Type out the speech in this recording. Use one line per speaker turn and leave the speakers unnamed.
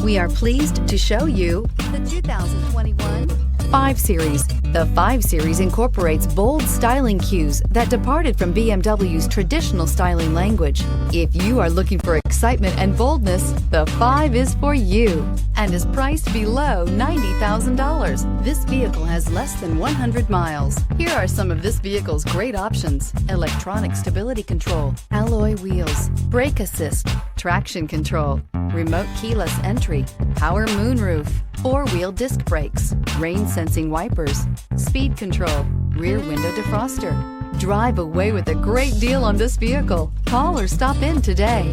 We are pleased to show you the 2021 5 Series. The 5 Series incorporates bold styling cues that departed from BMW's traditional styling language. If you are looking for excitement and boldness, the 5 is for you and is priced below $90,000. This vehicle has less than 100 miles. Here are some of this vehicle's great options: electronic stability control, alloy wheels, brake assist, traction control, remote keyless entry, power moonroof, 4-wheel disc brakes, rain sensing wipers, speed control, rear window defroster. Drive away with a great deal on this vehicle. Call or stop in today.